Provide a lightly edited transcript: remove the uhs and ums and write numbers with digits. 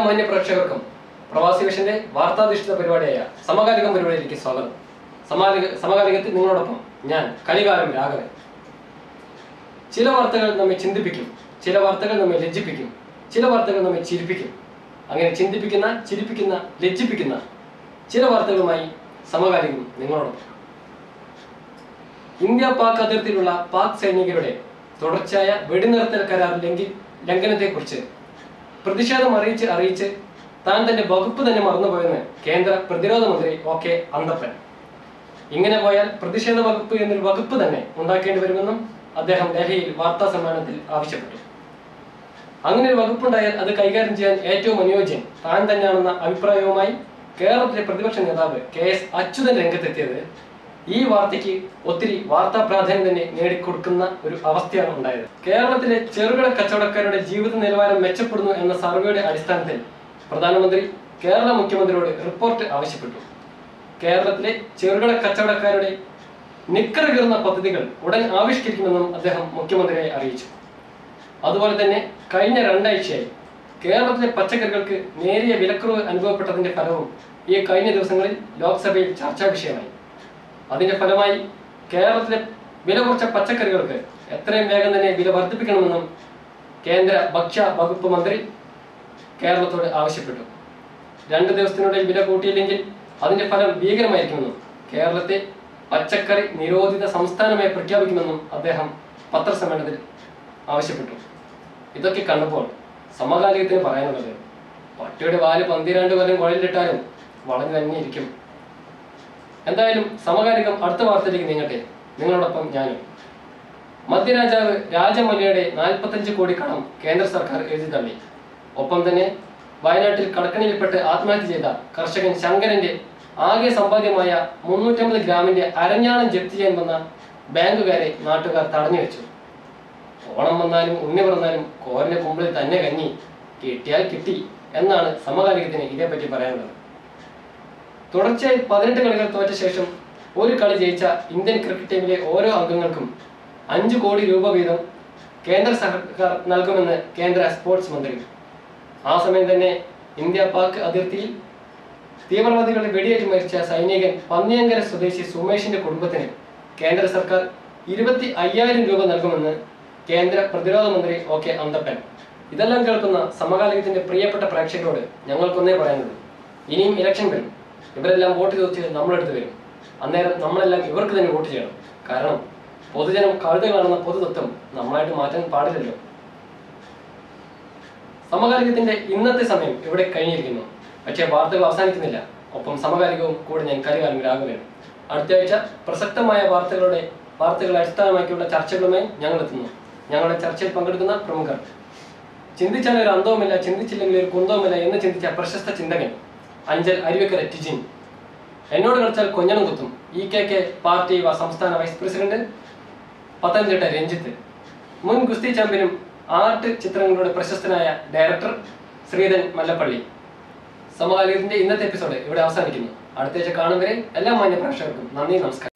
മാന്യ പ്രേക്ഷകർക്കും പ്രവാസി വിഷന്റെ വാർത്താധിഷ്ഠിത പരിപാടിയായ സമകാലികം പരിപാടിയിലേക്ക് സ്വാഗതം. സമകാലികത്തിൽ നിങ്ങളോടൊപ്പം ഞാൻ കലികാലം രാഘവൻ. ചില വാർത്തകൾ നമ്മെ ചിന്തിപ്പിക്കും, ചില വാർത്തകൾ നമ്മെ ലജ്ജിപ്പിക്കും, ചില വാർത്തകൾ നമ്മെ ചിരിപ്പിക്കും. അങ്ങനെ ചിന്തിപ്പിക്കുന്ന, ചിരിപ്പിക്കുന്ന, ലജ്ജിപ്പിക്കുന്ന ചില വാർത്തകളുമായി സമകാലികം നിങ്ങളോടൊപ്പം. ഇന്ത്യ പാക് അതിർത്തിയിലുള്ള പാക് സൈനികരുടെ തുടർച്ചയായ വെടിനിർത്തൽ കരാർ ലംഘനത്തെക്കുറിച്ച് പ്രതിഷേധം അറിയിച്ച് താൻ തന്റെ വകുപ്പ് തന്നെ മറന്നുപോയെന്ന് കേന്ദ്ര പ്രതിരോധ മന്ത്രി OK അന്തപ്പൻ. ഇങ്ങനെ പോയാൽ പ്രതിഷേധ വകുപ്പ് എന്നൊരു വകുപ്പ് തന്നെ ഉണ്ടാക്കേണ്ടി വരുമെന്നും അദ്ദേഹം ഡൽഹിയിൽ വാർത്താ സമ്മേളനത്തിൽ ആവശ്യപ്പെട്ടു. അങ്ങനെ ഒരു വകുപ്പുണ്ടായാൽ അത് കൈകാര്യം ചെയ്യാൻ ഏറ്റവും അനുയോജ്യൻ താൻ തന്നെയാണെന്ന അഭിപ്രായവുമായി കേരളത്തിലെ പ്രതിപക്ഷ നേതാവ് KS അച്യുതൻ രംഗത്തെത്തിയത് ഈ വാർത്തയ്ക്ക് ഒത്തിരി വാർത്താ പ്രാധാന്യം തന്നെ നേടിക്കൊടുക്കുന്ന ഒരു അവസ്ഥയാണ് ഉണ്ടായത്. കേരളത്തിലെ ചെറുകിട കച്ചവടക്കാരുടെ ജീവിത നിലവാരം മെച്ചപ്പെടുന്നു എന്ന സർവേയുടെ അടിസ്ഥാനത്തിൽ പ്രധാനമന്ത്രി കേരള മുഖ്യമന്ത്രിയോട് റിപ്പോർട്ട് ആവശ്യപ്പെട്ടു. കേരളത്തിലെ ചെറുകിട കച്ചവടക്കാരുടെ നിക്കറ് കീറുന്ന പദ്ധതികൾ ഉടൻ ആവിഷ്കരിക്കുമെന്നും അദ്ദേഹം മുഖ്യമന്ത്രിയെ അറിയിച്ചു. അതുപോലെ തന്നെ കഴിഞ്ഞ 2 ആഴ്ചയായി കേരളത്തിലെ പച്ചക്കറികൾക്ക് നേരിയ വിലക്കുറവ് അനുഭവപ്പെട്ടതിന്റെ ഫലവും ഈ കഴിഞ്ഞ ദിവസങ്ങളിൽ ലോക്സഭയിൽ ചർച്ചാ വിഷയമായി. അതിന്റെ ഫലമായി കേരളത്തിലെ വില കുറച്ച പച്ചക്കറികൾക്ക് എത്രയും വേഗം തന്നെ വില വർദ്ധിപ്പിക്കണമെന്നും കേന്ദ്ര ഭക്ഷ്യ വകുപ്പ് മന്ത്രി കേരളത്തോട് ആവശ്യപ്പെട്ടു. 2 ദിവസത്തിനുള്ളിൽ വില കൂട്ടിയില്ലെങ്കിൽ അതിന്റെ ഫലം ഭീകരമായിരിക്കുമെന്നും കേരളത്തെ പച്ചക്കറി നിരോധിത സംസ്ഥാനമായി പ്രഖ്യാപിക്കുമെന്നും അദ്ദേഹം പത്രസമ്മേളനത്തിൽ ആവശ്യപ്പെട്ടു. ഇതൊക്കെ കണ്ടപ്പോൾ സമകാലികത്തിന് പറയാനുള്ളത് പട്ടിയുടെ വാല് 12 കൊല്ലം കുഴലിലിട്ടാലും വളഞ്ഞു തന്നെ ഇരിക്കും. എന്തായാലും സമകാലികം അടുത്ത വാർത്തയിലേക്ക് നീങ്ങട്ടെ. നിങ്ങളോടൊപ്പം ഞാനും. മധ്യരാജാവ് രാജമല്യയുടെ 45 കോടി കടം കേന്ദ്ര സർക്കാർ എഴുതി തള്ളി. ഒപ്പം തന്നെ വയനാട്ടിൽ കടക്കണിയിൽപ്പെട്ട് ആത്മഹത്യ ചെയ്ത കർഷകൻ ശങ്കരന്റെ ആകെ സമ്പാദ്യമായ 350 ഗ്രാമിന്റെ അരഞ്ഞാണം ജപ്തി ചെയ്യാൻ വന്ന ബാങ്കുകാരെ നാട്ടുകാർ തടഞ്ഞു വെച്ചു. ഓണം വന്നാലും ഉണ്ണി പിറന്നാലും കോരന്റെ കുമ്പിളിൽ തന്നെ കഞ്ഞി, കിട്ടിയാൽ കിട്ടി എന്നാണ് സമകാലികത്തിന് ഇതേപ്പറ്റി പറയാനുള്ളത്. തുടർച്ചയായി 18 കളികൾ തോറ്റ ശേഷം ഒരു കളി ജയിച്ച ഇന്ത്യൻ ക്രിക്കറ്റ് ടീമിലെ ഓരോ അംഗങ്ങൾക്കും 5 കോടി രൂപ വീതം കേന്ദ്ര സർക്കാർ നൽകുമെന്ന് കേന്ദ്ര സ്പോർട്സ് മന്ത്രി. ആ സമയം തന്നെ ഇന്ത്യ പാക് അതിർത്തിയിൽ തീവ്രവാദികളെ വെടിയേറ്റ് മരിച്ച സൈനികൻ പന്നിയങ്കര സ്വദേശി സുമേഷിന്റെ കുടുംബത്തിന് കേന്ദ്ര സർക്കാർ 25,000 രൂപ നൽകുമെന്ന് കേന്ദ്ര പ്രതിരോധ മന്ത്രി OK അന്തപ്പൻ. ഇതെല്ലാം കേൾക്കുന്ന സമകാലികത്തിന്റെ പ്രിയപ്പെട്ട പ്രേക്ഷകരോട് ഞങ്ങൾക്കൊന്നേ പറയാനുള്ളൂ. ഇനിയും ഇലക്ഷൻ വരും. ഇവരെല്ലാം വോട്ട് ചോദിച്ച് നമ്മളെടുത്ത് വരും. അന്നേരം നമ്മളെല്ലാം ഇവർക്ക് തന്നെ വോട്ട് ചെയ്യണം. കാരണം പൊതുജനം കഴുതകളാണെന്ന പൊതുതത്വം നമ്മളായിട്ട് മാറ്റാൻ പാടില്ലല്ലോ. സമകാലികത്തിന്റെ ഇന്നത്തെ സമയം ഇവിടെ കഴിഞ്ഞിരിക്കുന്നു. പക്ഷേ വാർത്തകൾ അവസാനിക്കുന്നില്ല. ഒപ്പം സമകാലികവും കൂടെ ഞാൻ കലികാലം രാഘവൻ. അടുത്ത ആഴ്ച പ്രസക്തമായ വാർത്തകളെ അടിസ്ഥാനമാക്കിയുള്ള ചർച്ചകളുമായി ഞങ്ങൾ എത്തുന്നു. ഞങ്ങളുടെ ചർച്ചയിൽ പങ്കെടുക്കുന്ന പ്രമുഖർ ചിന്തിച്ചാൽ ഒരു അന്തവുമില്ല, ചിന്തിച്ചില്ലെങ്കിൽ ഒരു കുന്തവുമില്ല എന്ന് ചിന്തിച്ച പ്രശസ്ത ചിന്തകൻ അഞ്ചൽ അരുവിക്കര ടിജിൻ, എന്നോട് കളിച്ചാൽ കൊഞ്ഞണം കുത്തും EKK പാർട്ടി സംസ്ഥാന വൈസ് പ്രസിഡന്റ് പത്തനംതിട്ട രഞ്ജിത്ത്, മുൻ ഗുസ്തി ചാമ്പ്യനും ആർട്ട് ചിത്രങ്ങളുടെ പ്രശസ്തനായ ഡയറക്ടർ ശ്രീധൻ മല്ലപ്പള്ളി. സമകാലികത്തിന്റെ ഇന്നത്തെ എപ്പിസോഡ് ഇവിടെ അവസാനിക്കുന്നു. അടുത്ത ആഴ്ച കാണും വരെ എല്ലാ മാന്യ പ്രേക്ഷകർക്കും നന്ദി, നമസ്കാരം.